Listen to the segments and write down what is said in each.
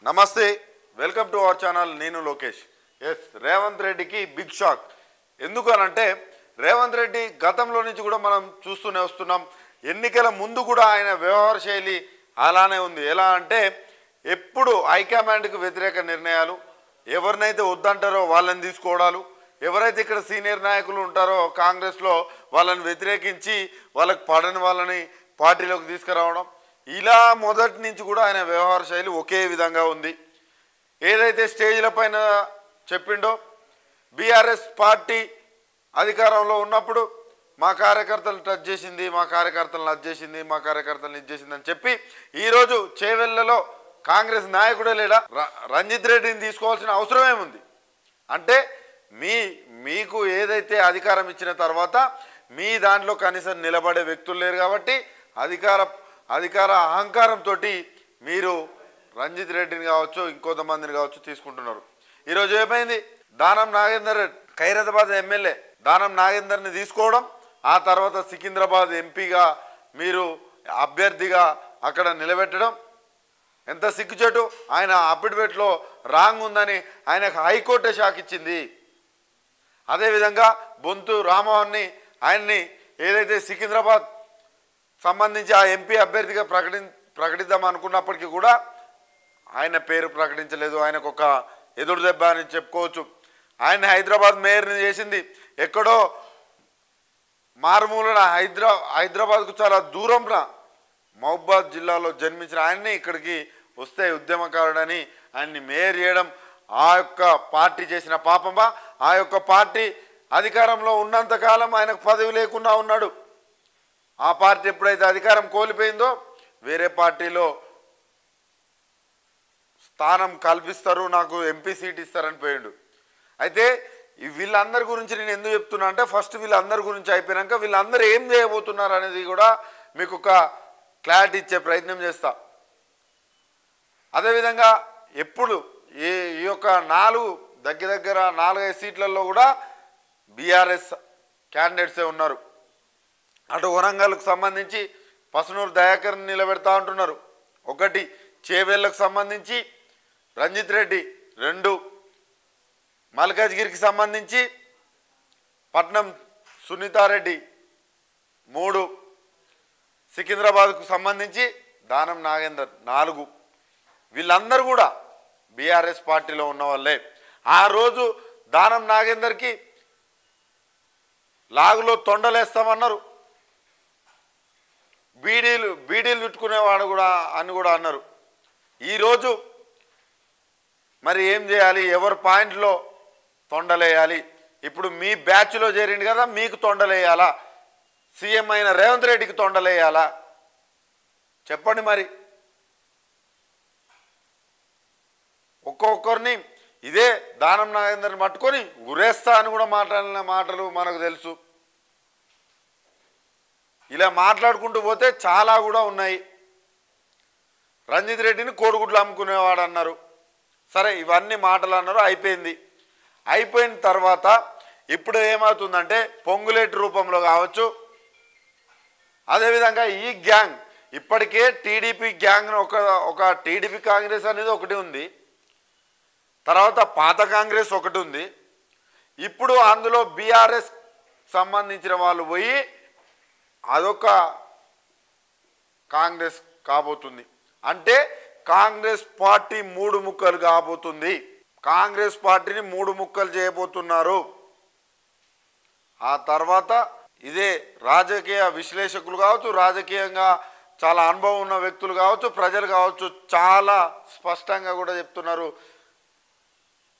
నమస్తే, welcome to our channel. నేను Lokesh. Yes, Revanth రెడ్డికి బిగ్ షాక్. ఎందుకు అనంటే రేవంత్ రెడ్డి గతంలో నుంచి కూడా మనం చూస్తూనే వస్తున్నాం. ఎన్నికల ముందు కూడా ఆయన వ్యవహార శైలి అలానే ఉంది. ఎలా అంటే ఎప్పుడు హైకమాండ్కి వ్యతిరేక నిర్ణయాలు, ఎవరినైతే వద్దంటారో వాళ్ళని తీసుకోవడాలు, ఎవరైతే ఇక్కడ సీనియర్ నాయకులు ఉంటారో కాంగ్రెస్లో వాళ్ళని వ్యతిరేకించి వాళ్ళకి పడని వాళ్ళని పార్టీలోకి తీసుకురావడం, ఇలా మొదటి నుంచి కూడా ఆయన వ్యవహార శైలి ఒకే విధంగా ఉంది. ఏదైతే స్టేజ్ల పైన చెప్పిండో బీఆర్ఎస్ పార్టీ అధికారంలో ఉన్నప్పుడు మా కార్యకర్తలు టచ్ చేసింది, మా కార్యకర్తలను అది చేసింది, మా కార్యకర్తలను ఇది చేసింది అని చెప్పి ఈరోజు చేవెళ్లలో కాంగ్రెస్ నాయకుడే లేడా? రంజిత్ రెడ్డిని తీసుకోవాల్సిన అవసరం ఏముంది? అంటే మీకు ఏదైతే అధికారం ఇచ్చిన తర్వాత మీ దాంట్లో కనీసం నిలబడే వ్యక్తులు లేరు కాబట్టి అధికార అహంకారంతో మీరు రంజిత్ రెడ్డిని కావచ్చు, ఇంకొంతమందిని కావచ్చు తీసుకుంటున్నారు. ఈరోజు ఏమైంది? దానం నాగేందర్, ఖైరతాబాద్ ఎమ్మెల్యే దానం నాగేందర్ని తీసుకోవడం, ఆ తర్వాత సికింద్రాబాద్ ఎంపీగా మీరు అభ్యర్థిగా అక్కడ నిలబెట్టడం ఎంత సిగ్గుచేటు. ఆయన అఫిడవిట్లో రాంగ్ ఉందని ఆయనకు హైకోర్టే షాక్ ఇచ్చింది. అదేవిధంగా బొంతు రామ్మోహన్ని ఆయన్ని ఏదైతే సికింద్రాబాద్ సంబంధించి ఆ ఎంపీ అభ్యర్థిగా ప్రకటిద్దాం అనుకున్నప్పటికీ కూడా ఆయన పేరు ప్రకటించలేదు. ఆయనకు ఒక ఎదురు దెబ్బ అని చెప్పుకోవచ్చు. ఆయన హైదరాబాద్ మేయర్ని చేసింది ఎక్కడో మారుమూలన హైదరాబాద్కు చాలా దూరంన మహబూబాద్ జిల్లాలో జన్మించిన ఆయన్ని ఇక్కడికి వస్తే ఉద్యమకారుడని ఆయన్ని మేయర్ చేయడం ఆ యొక్క పార్టీ చేసిన పాపమా? ఆ యొక్క పార్టీ అధికారంలో ఉన్నంతకాలం ఆయనకు పదవి లేకుండా ఉన్నాడు. ఆ పార్టీ ఎప్పుడైతే అధికారం కోల్పోయిందో వేరే పార్టీలో స్థానం కల్పిస్తారు, నాకు ఎంపీ సీట్ ఇస్తారని పోయిండు. అయితే వీళ్ళందరి గురించి నేను ఎందుకు చెప్తున్నా అంటే ఫస్ట్ వీళ్ళందరి గురించి అయిపోయాక వీళ్ళందరూ ఏం చేయబోతున్నారు అనేది కూడా మీకు ఒక క్లారిటీ ఇచ్చే ప్రయత్నం చేస్తా. అదేవిధంగా ఎప్పుడు ఈ యొక్క దగ్గర 4-5 సీట్లలో కూడా బీఆర్ఎస్ క్యాండిడేట్సే ఉన్నారు. అటు వరంగల్కు సంబంధించి పసునూరు దయాకర్ని నిలబెడతా అంటున్నారు. 1 చేవెళ్ళకు సంబంధించి రంజిత్ రెడ్డి, 2 మల్కాజ్గిరికి సంబంధించి పట్నం సునీతారెడ్డి, 3 సికింద్రాబాద్కు సంబంధించి దానం నాగేందర్, 4. వీళ్ళందరూ కూడా బీఆర్ఎస్ పార్టీలో ఉన్న వాళ్ళే. ఆ రోజు దానం నాగేందర్కి లాగులో తొండలేస్తామన్నారు, బీడీలు చుట్టుకునేవాడు కూడా అని కూడా అన్నారు. ఈరోజు మరి ఏం చేయాలి? ఎవరి పాయింట్లో తొండలేయాలి? ఇప్పుడు మీ బ్యాచ్లో చేరింది కదా, మీకు తొండలేయాలా? సీఎం అయిన రేవంత్ రెడ్డికి తొండలేయాలా? చెప్పండి. మరి ఒక్కొక్కరిని ఇదే దానం నాగేందర్ని పట్టుకొని ఉరేస్తా అని కూడా మాట్లాడిన మాటలు మనకు తెలుసు. ఇలా మాట్లాడుకుంటూ పోతే చాలా కూడా ఉన్నాయి. రంజిత్ రెడ్డిని కోడిగుడ్లు అమ్ముకునేవాడు అన్నారు. సరే, ఇవన్నీ మాటలు అన్నారు. అయిపోయిన తర్వాత ఇప్పుడు ఏమవుతుందంటే పొంగులేటి రూపంలో కావచ్చు, అదేవిధంగా ఈ గ్యాంగ్ ఇప్పటికే టీడీపీ గ్యాంగ్ ఒక టీడీపీ కాంగ్రెస్ అనేది ఒకటి ఉంది, తర్వాత పాత కాంగ్రెస్ ఒకటి ఉంది. ఇప్పుడు అందులో బీఆర్ఎస్ సంబంధించిన వాళ్ళు పోయి అదొక కాంగ్రెస్ కాబోతుంది. అంటే కాంగ్రెస్ పార్టీ 3 ముక్కలు కాబోతుంది. కాంగ్రెస్ పార్టీని 3 ముక్కలు చేయబోతున్నారు. ఆ తర్వాత ఇదే రాజకీయ విశ్లేషకులు కావచ్చు, రాజకీయంగా చాలా అనుభవం ఉన్న వ్యక్తులు కావచ్చు, ప్రజలు కావచ్చు, చాలా స్పష్టంగా కూడా చెప్తున్నారు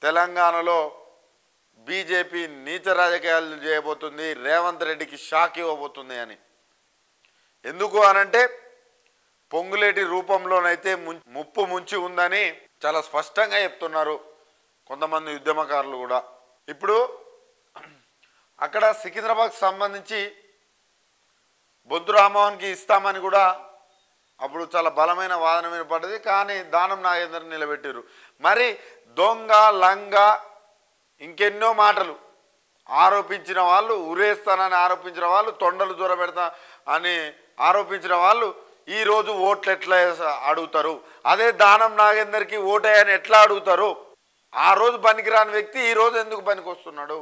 తెలంగాణలో బీజేపీ నీచ రాజకీయాలు చేయబోతుంది, రేవంత్ రెడ్డికి షాక్ ఇవ్వబోతుంది అని. ఎందుకు అనంటే పొంగులేటి రూపంలోనైతే ముప్పు ముంచి ఉందని చాలా స్పష్టంగా చెప్తున్నారు కొంతమంది ఉద్యమకారులు కూడా. ఇప్పుడు అక్కడ సికింద్రాబాద్కి సంబంధించి బొంతు రామ్మోహన్కి ఇస్తామని కూడా అప్పుడు చాలా బలమైన వాదన వినపడ్డది. కానీ దానం నాగేందర్ని నిలబెట్టారు. మరి దొంగ లంగ ఇంకెన్నో మాటలు ఆరోపించిన వాళ్ళు, ఉరేస్తానని ఆరోపించిన వాళ్ళు, తొండలు దూరబెడతా అని ఆరోపించిన వాళ్ళు ఈరోజు ఓట్లు ఎట్లా అడుగుతారు? అదే దానం నాగేందర్కి ఓటేయని ఎట్లా అడుగుతారు? ఆ రోజు పనికిరాని వ్యక్తి ఈరోజు ఎందుకు పనికి వస్తున్నాడు?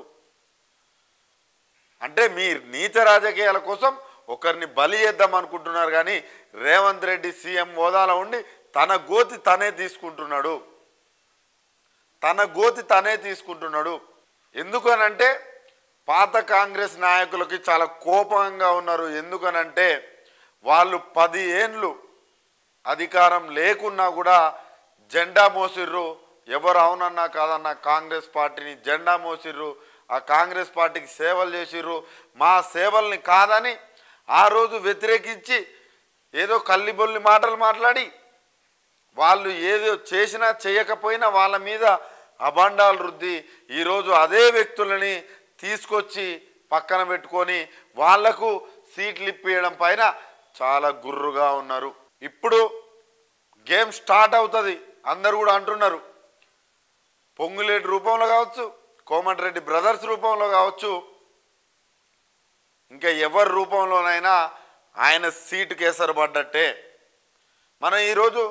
అంటే మీ నీచ రాజకీయాల కోసం ఒకరిని బలి చేద్దాం అనుకుంటున్నారు. కానీ రేవంత్ రెడ్డి సీఎం హోదాలో ఉండి తన గోతి తనే తీసుకుంటున్నాడు. ఎందుకనంటే పాత కాంగ్రెస్ నాయకులకి చాలా కోపంగా ఉన్నారు. ఎందుకనంటే వాళ్ళు 10 ఏండ్లు అధికారం లేకున్నా కూడా జెండా మోసిర్రు. ఎవరు అవునన్నా కాదన్నా కాంగ్రెస్ పార్టీని జెండా మోసిర్రు. ఆ కాంగ్రెస్ పార్టీకి సేవలు చేసిర్రు. మా సేవల్ని కాదని ఆ రోజు వ్యతిరేకించి ఏదో కల్లిబొల్లి మాటలు మాట్లాడి వాళ్ళు ఏదో చేసినా చేయకపోయినా వాళ్ళ మీద అభండాలు రుద్ది ఈరోజు అదే వ్యక్తులని తీసుకొచ్చి పక్కన పెట్టుకొని వాళ్లకు సీట్లు ఇప్పియడం పైన చాలా గుర్రుగా ఉన్నారు. ఇప్పుడు గేమ్ స్టార్ట్ అవుతుంది. అందరు కూడా అంటున్నారు, పొంగులేటి రూపంలో కావచ్చు, కోమటిరెడ్డి బ్రదర్స్ రూపంలో కావచ్చు, ఇంకా ఎవరి రూపంలోనైనా ఆయన సీటు కేసరి పడ్డట్టే. మనం ఈరోజు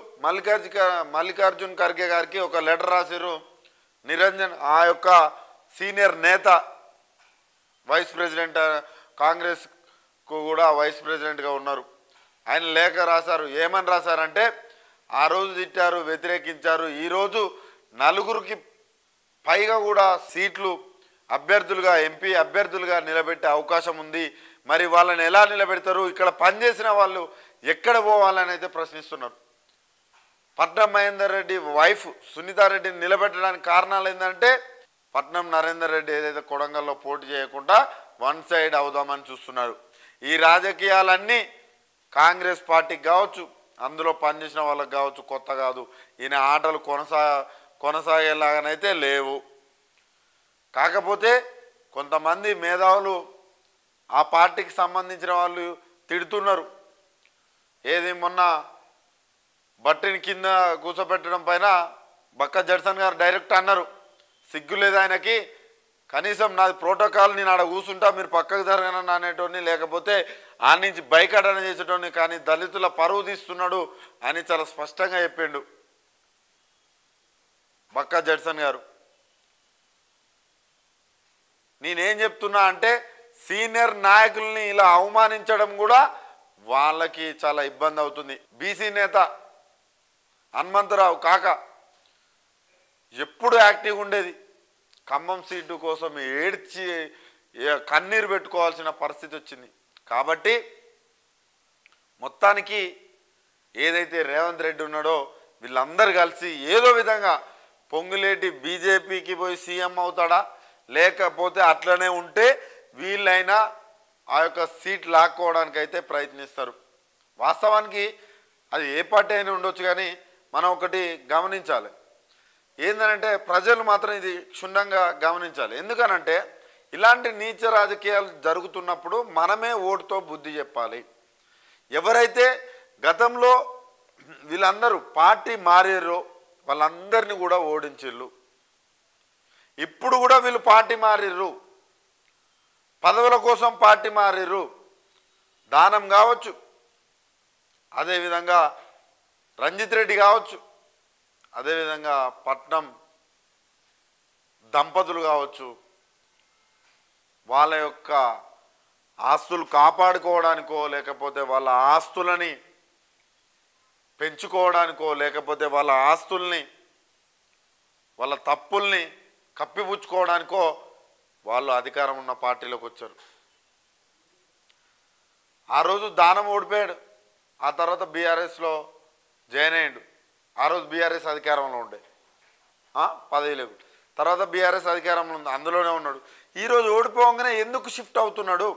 మల్లికార్జున్ ఖర్గే గారికి ఒక లెటర్ రాసిరు. నిరంజన్ ఆ యొక్క సీనియర్ నేత, వైస్ ప్రెసిడెంట్, కాంగ్రెస్కు కూడా వైస్ ప్రెసిడెంట్గా ఉన్నారు. ఆయన లేఖ రాశారు. ఏమని రాశారంటే, ఆ రోజు తిట్టారు, వ్యతిరేకించారు. ఈరోజు 4గురికి పైగా కూడా సీట్లు అభ్యర్థులుగా, ఎంపీ అభ్యర్థులుగా నిలబెట్టే అవకాశం ఉంది. మరి వాళ్ళని ఎలా నిలబెడతారు? ఇక్కడ పనిచేసిన వాళ్ళు ఎక్కడ పోవాలని అయితే ప్రశ్నిస్తున్నారు. పట్నం మహేందర్ రెడ్డి వైఫ్ సునీతారెడ్డిని నిలబెట్టడానికి కారణాలు ఏంటంటే, పట్నం నరేందర్ రెడ్డి ఏదైతే కొడంగల్లో పోటీ చేయకుండా వన్ సైడ్ అవుదామని చూస్తున్నారు. ఈ రాజకీయాలన్నీ కాంగ్రెస్ పార్టీకి కావచ్చు, అందులో పనిచేసిన వాళ్ళకి కావచ్చు కొత్త కాదు. ఈయన ఆటలు కొనసాగేలాగానైతే లేవు. కాకపోతే కొంతమంది మేధావులు ఆ పార్టీకి సంబంధించిన వాళ్ళు తిడుతున్నారు. ఏది మొన్న బట్టిని కింద కూర్చోబెట్టడం పైన బక్క జడ్సన్ గారు డైరెక్ట్ అన్నారు, సిగ్గు లేదు ఆయనకి, కనీసం నాది ప్రోటోకాల్, నేను ఆడ కూర్చుంటా, మీరు పక్కకు జరగనని అనేటోని, లేకపోతే ఆ నుంచి బైకాటన చేసేటోని, కానీ దళితుల పరువు తీస్తున్నాడు అని చాలా స్పష్టంగా చెప్పిండు బక్క జడ్సన్ గారు. నేనేం చెప్తున్నా అంటే, సీనియర్ నాయకుల్ని ఇలా అవమానించడం కూడా వాళ్ళకి చాలా ఇబ్బంది అవుతుంది. బీసీ నేత హనుమంతరావు కాక ఎప్పుడు యాక్టివ్గా ఉండేది. ఖమ్మం సీటు కోసం ఏడ్చి కన్నీరు పెట్టుకోవాల్సిన పరిస్థితి వచ్చింది. కాబట్టి మొత్తానికి ఏదైతే రేవంత్ రెడ్డి ఉన్నాడో వీళ్ళందరూ కలిసి ఏదో విధంగా పొంగులేటి బీజేపీకి పోయి సీఎం అవుతాడా, లేకపోతే అట్లనే ఉంటే వీళ్ళైనా ఆ యొక్క సీట్ లాక్కోవడానికి అయితే ప్రయత్నిస్తారు. వాస్తవానికి అది ఏ పార్టీ అయినా ఉండొచ్చు, కానీ మనం ఒకటి గమనించాలి. ఏంటంటే ప్రజలు మాత్రం ఇది క్షుణ్ణంగా గమనించాలి. ఎందుకనంటే ఇలాంటి నీచ రాజకీయాలు జరుగుతున్నప్పుడు మనమే ఓటుతో బుద్ధి చెప్పాలి. ఎవరైతే గతంలో వీళ్ళందరూ పార్టీ మారారో వాళ్ళందరినీ కూడా ఓడించిళ్ళు. ఇప్పుడు కూడా వీళ్ళు పార్టీ మారిర్రు, పదవుల కోసం పార్టీ మారిర్రు. దానం కావచ్చు, అదేవిధంగా రంజిత్ రెడ్డి కావచ్చు, అదేవిధంగా పట్నం దంపతులు కావచ్చు, వాళ్ళ యొక్క ఆస్తులు కాపాడుకోవడానికో, లేకపోతే వాళ్ళ ఆస్తులని పెంచుకోవడానికో, లేకపోతే వాళ్ళ ఆస్తుల్ని, వాళ్ళ తప్పుల్ని కప్పిపుచ్చుకోవడానికో వాళ్ళు అధికారం ఉన్న పార్టీలోకి వచ్చారు. ఆ రోజు దానం ఓడిపోయాడు, ఆ తర్వాత బీఆర్ఎస్లో జాయిన్ అయ్యాడు. ఆ రోజు బీఆర్ఎస్ అధికారంలో ఉండే, పదవి లేవు. తర్వాత బీఆర్ఎస్ అధికారంలో ఉంది, అందులోనే ఉన్నాడు. ఈరోజు ఓడిపోగానే ఎందుకు షిఫ్ట్ అవుతున్నాడు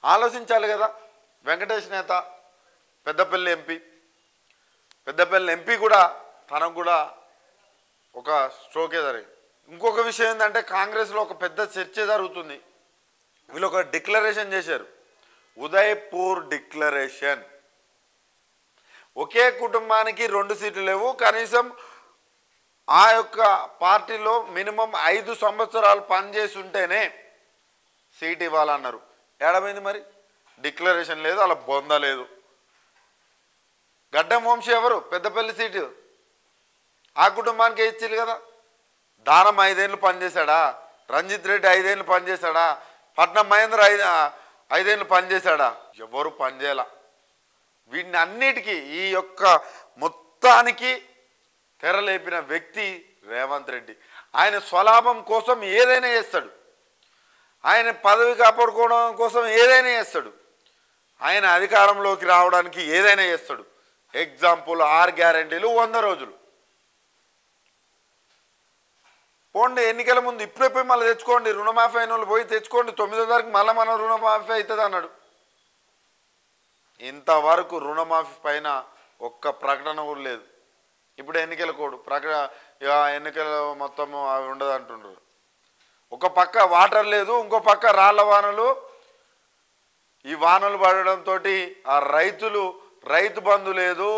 ఆలోచించాలి కదా. వెంకటేష్ నేత, పెద్దపల్లి ఎంపీ కూడా తనకు కూడా ఒక స్ట్రోకే జరిగింది. ఇంకొక విషయం ఏంటంటే, కాంగ్రెస్లో ఒక పెద్ద చర్చ జరుగుతుంది. వీళ్ళు ఒక డిక్లరేషన్ చేశారు, ఉదయపూర్ డిక్లరేషన్. ఒకే కుటుంబానికి 2 సీట్లు లేవు, కనీసం ఆ యొక్క పార్టీలో మినిమం 5 సంవత్సరాలు పనిచేసి ఉంటేనే సీట్ ఇవ్వాలన్నారు. ఏడమైంది మరి? డిక్లరేషన్ లేదు, అలా బొంద లేదు. గడ్డం వంశీ ఎవరు? పెద్దపల్లి సీటు ఆ కుటుంబానికి ఇచ్చింది కదా. దానం 5 ఏళ్ళు పనిచేశాడా? రంజిత్ రెడ్డి 5 ఏళ్ళు పనిచేశాడా? పట్నం మహేంద్ర 5 ఏళ్ళు పనిచేశాడా? ఎవరు పనిచేయాల. వీటిని అన్నిటికీ ఈ యొక్క మొత్తానికి తెరలేపిన వ్యక్తి రేవంత్ రెడ్డి. ఆయన స్వలాభం కోసం ఏదైనా చేస్తాడు. ఆయన పదవి కాపాడుకోవడం కోసం ఏదైనా చేస్తాడు. ఆయన అధికారంలోకి రావడానికి ఏదైనా చేస్తాడు. ఎగ్జాంపుల్ 6 గ్యారెంటీలు 100 రోజులు. పోండి ఎన్నికల ముందు ఇప్పుడే పోయి మళ్ళీ తెచ్చుకోండి. రుణమాఫీ అయిన వాళ్ళు పోయి తెచ్చుకోండి. 9వ తారీఖు మళ్ళీ మన రుణమాఫీ అవుతుంది అన్నాడు. ఇంతవరకు రుణమాఫీ పైన ఒక్క ప్రకటన కూడా లేదు. ఇప్పుడు ఎన్నికల కోడ్ ఎన్నికల మొత్తం అవి ఉండదు అంటుండ్రు. ఒక పక్క వాటర్ లేదు, ఇంకో పక్క రాళ్ల వానలు. ఈ వానలు పడడంతో ఆ రైతు బంధు లేదు,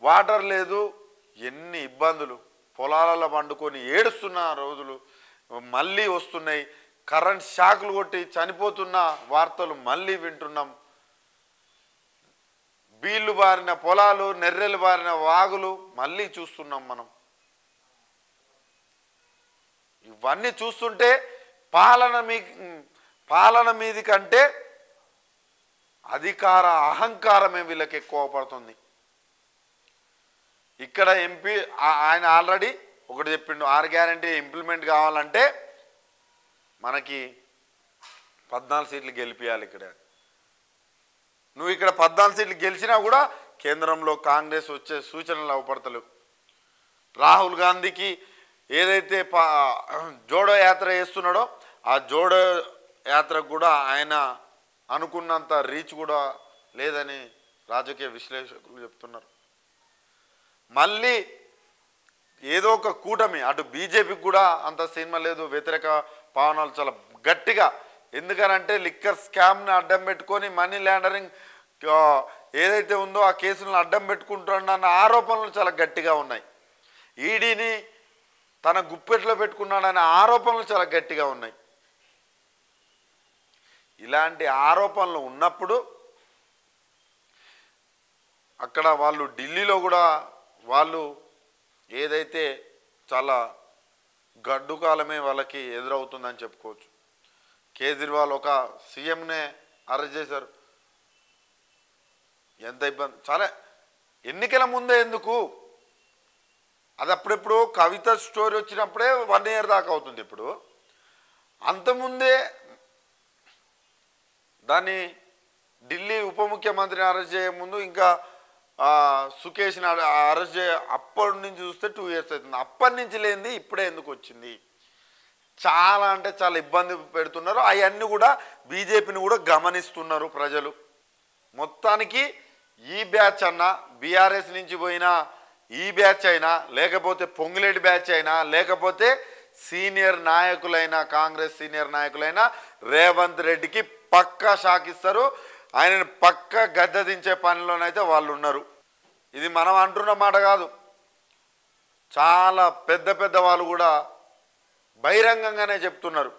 వాటర్ లేదు. ఎన్ని ఇబ్బందులు. పొలాలలో పండుకొని ఏడుస్తున్న రోజులు మళ్ళీ వస్తున్నాయి. కరెంట్ షాకులు కొట్టి చనిపోతున్న వార్తలు మళ్ళీ వింటున్నాం. బీళ్లు బారిన పొలాలు, నెర్రెలు బారిన వాగులు మళ్ళీ చూస్తున్నాం మనం. ఇవన్నీ చూస్తుంటే పాలన మీది కంటే అధికార అహంకారమే వీళ్ళకి ఎక్కువ పడుతుంది. ఇక్కడ ఎంపీ ఆయన ఆల్రెడీ ఒకటి చెప్పిండు, 6 గ్యారెంటీ ఇంప్లిమెంట్ కావాలంటే మనకి 14 సీట్లు గెలిపియాలి. ఇక్కడ నువ్వు ఇక్కడ 14 సీట్లు గెలిచినా కూడా కేంద్రంలో కాంగ్రెస్ వచ్చే సూచనలు అవపడతలేవు. రాహుల్ గాంధీకి ఏదైతే జోడో యాత్ర చేస్తున్నాడో ఆ జోడో యాత్రకు కూడా ఆయన అనుకున్నంత రీచ్ కూడా లేదని రాజకీయ విశ్లేషకులు చెప్తున్నారు. మళ్ళీ ఏదో ఒక కూటమి, అటు బీజేపీకి కూడా అంత సినిమా లేదు, వ్యతిరేక పవనాలు చాలా గట్టిగా. ఎందుకనంటే లిక్కర్ స్కామ్ని అడ్డం పెట్టుకొని మనీ లాండరింగ్ ఏదైతే ఉందో ఆ కేసులను అడ్డం పెట్టుకుంటున్న ఆరోపణలు చాలా గట్టిగా ఉన్నాయి. ఈడీని తన గుప్పెట్లో పెట్టుకున్నాడనే ఆరోపణలు చాలా గట్టిగా ఉన్నాయి. ఇలాంటి ఆరోపణలు ఉన్నప్పుడు అక్కడ వాళ్ళు ఢిల్లీలో కూడా వాళ్ళు ఏదైతే చాలా గడ్డు కాలమే వాళ్ళకి ఎదురవుతుందని చెప్పుకోవచ్చు. కేజ్రీవాల్ ఒక సీఎంనే అరెస్ట్ చేశారు. ఎంత ఇబ్బంది. చాలా ఎన్నికల ముందే ఎందుకు? అది అప్పుడెప్పుడు కవిత స్టోరీ వచ్చినప్పుడే 1 ఇయర్ దాకా అవుతుంది. ఇప్పుడు అంతకుముందే దాన్ని ఢిల్లీ ఉప ముఖ్యమంత్రిని అరెస్ట్ చేయ ముందు ఇంకా సుకేష్ని అరెస్ట్ అప్పటి నుంచి చూస్తే 2 ఇయర్స్ అవుతుంది. అప్పటి నుంచి లేనిది ఇప్పుడే ఎందుకు వచ్చింది? చాలా అంటే చాలా ఇబ్బంది పెడుతున్నారు. అవన్నీ కూడా బీజేపీని కూడా గమనిస్తున్నారు ప్రజలు. మొత్తానికి ఈ బ్యాచ్ అన్నా, బీఆర్ఎస్ నుంచి పోయిన ఈ బ్యాచ్ అయినా, లేకపోతే పొంగులేటి బ్యాచ్ అయినా, లేకపోతే సీనియర్ నాయకులైన కాంగ్రెస్ సీనియర్ నాయకులైన రేవంత్ రెడ్డికి పక్కా షాక్ ఇస్తారు. ఆయనను పక్క గద్దె దించే పనిలోనైతే వాళ్ళు ఉన్నారు. ఇది మనం అంటున్న మాట కాదు. చాలా పెద్ద పెద్ద వాళ్ళు కూడా బహిరంగంగానే చెప్తున్నారు.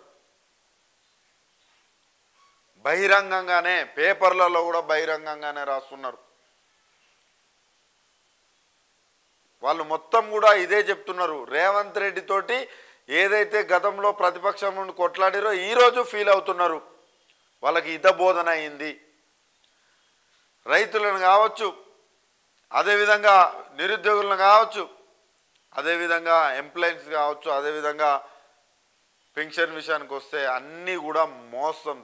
బహిరంగంగానే పేపర్లలో కూడా బహిరంగంగానే రాస్తున్నారు. వాళ్ళు మొత్తం కూడా ఇదే చెప్తున్నారు. రేవంత్ రెడ్డి తోటి ఏదైతే గతంలో ప్రతిపక్షం నుండి కొట్లాడారో ఈరోజు ఫీల్ అవుతున్నారు. వాళ్ళకి హితబోధన అయింది. రైతులను కావచ్చు, అదేవిధంగా నిరుద్యోగులను కావచ్చు, అదేవిధంగా ఎంప్లాయీస్ కావచ్చు, అదేవిధంగా పెన్షన్ విషయానికి వస్తే అన్నీ కూడా మోసం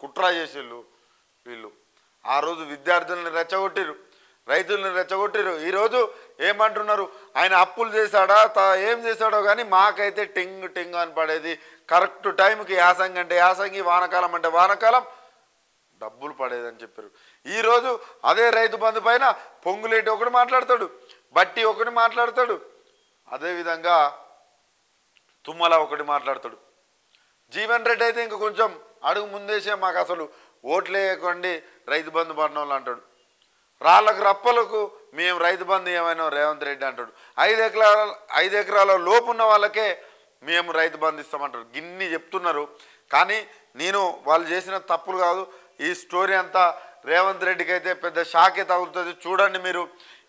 కుట్ర చేసేళ్ళు వీళ్ళు. ఆ రోజు విద్యార్థులను రెచ్చగొట్టిరు, రైతులను రెచ్చగొట్టిరు. ఈరోజు ఏమంటున్నారు? ఆయన అప్పులు చేశాడా ఏం చేశాడో కానీ మాకైతే టింగ్ టింగ్ అని పడేది. కరెక్ట్ టైంకి యాసంగి అంటే యాసంగి, వానకాలం అంటే వానకాలం డబ్బులు పడేదని చెప్పారు. ఈరోజు అదే రైతు బంధు పైన పొంగులేటి ఒకటి మాట్లాడతాడు, బట్టి ఒకటి మాట్లాడతాడు, అదేవిధంగా తుమ్మల ఒకటి మాట్లాడతాడు. జీవన్ రెడ్డి అయితే ఇంక కొంచెం అడుగు ముందేసే మాకు అసలు ఓట్లు వేయకండి రైతు బంధు పడినోళ్ళు అంటాడు. రాళ్ళకు రప్పలకు మేము రైతు బంధు ఏమైనా రేవంత్ రెడ్డి అంటాడు. 5 ఎకరాల లోపు ఉన్న వాళ్ళకే మేము రైతు బంధు ఇస్తామంటారు. గిన్ని చెప్తున్నారు. కానీ నేను వాళ్ళు చేసిన తప్పులు కాదు, ఈ స్టోరీ అంతా రేవంత్ రెడ్డికి అయితే పెద్ద షాకే తగులుతుంది. చూడండి మీరు,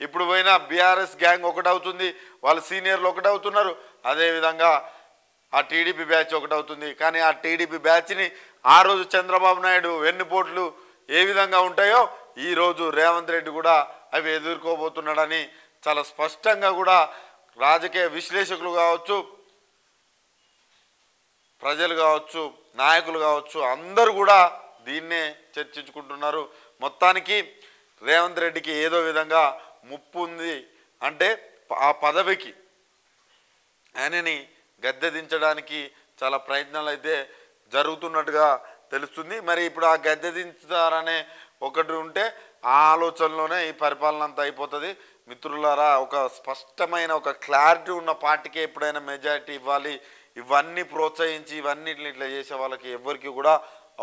ఇప్పుడు పోయిన బీఆర్ఎస్ గ్యాంగ్ ఒకటవుతుంది, వాళ్ళ సీనియర్లు ఒకటవుతున్నారు, అదేవిధంగా ఆ టీడీపీ బ్యాచ్ ఒకటవుతుంది. కానీ ఆ టీడీపీ బ్యాచ్ని ఆ రోజు చంద్రబాబు నాయుడు వెన్నుపోట్లు ఏ విధంగా ఉంటాయో ఈరోజు రేవంత్ రెడ్డి కూడా అవి ఎదుర్కోబోతున్నాడని చాలా స్పష్టంగా కూడా రాజకీయ విశ్లేషకులు కావచ్చు, ప్రజలు కావచ్చు, నాయకులు కావచ్చు, అందరూ కూడా దీన్నే చర్చించుకుంటున్నారు. మొత్తానికి రేవంత్ రెడ్డికి ఏదో విధంగా ముప్పు ఉంది అంటే ఆ పదవికి ఆయనని గద్దె దించడానికి చాలా ప్రయత్నాలు అయితే జరుగుతున్నట్టుగా తెలుస్తుంది. మరి ఇప్పుడు ఆ గద్దె దించుతారనే ఒకటి ఉంటే ఆ ఆలోచనలోనే ఈ పరిపాలన అంతా అయిపోతుంది. మిత్రులారా, ఒక స్పష్టమైన ఒక క్లారిటీ ఉన్న పార్టీకి ఎప్పుడైనా మెజారిటీ ఇవ్వాలి. ఇవన్నీ ప్రోత్సహించి ఇవన్నిటిని ఇట్లా చేసే వాళ్ళకి ఎవరికి కూడా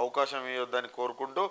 అవకాశం ఇవ్వద్దని కోరుకుంటూ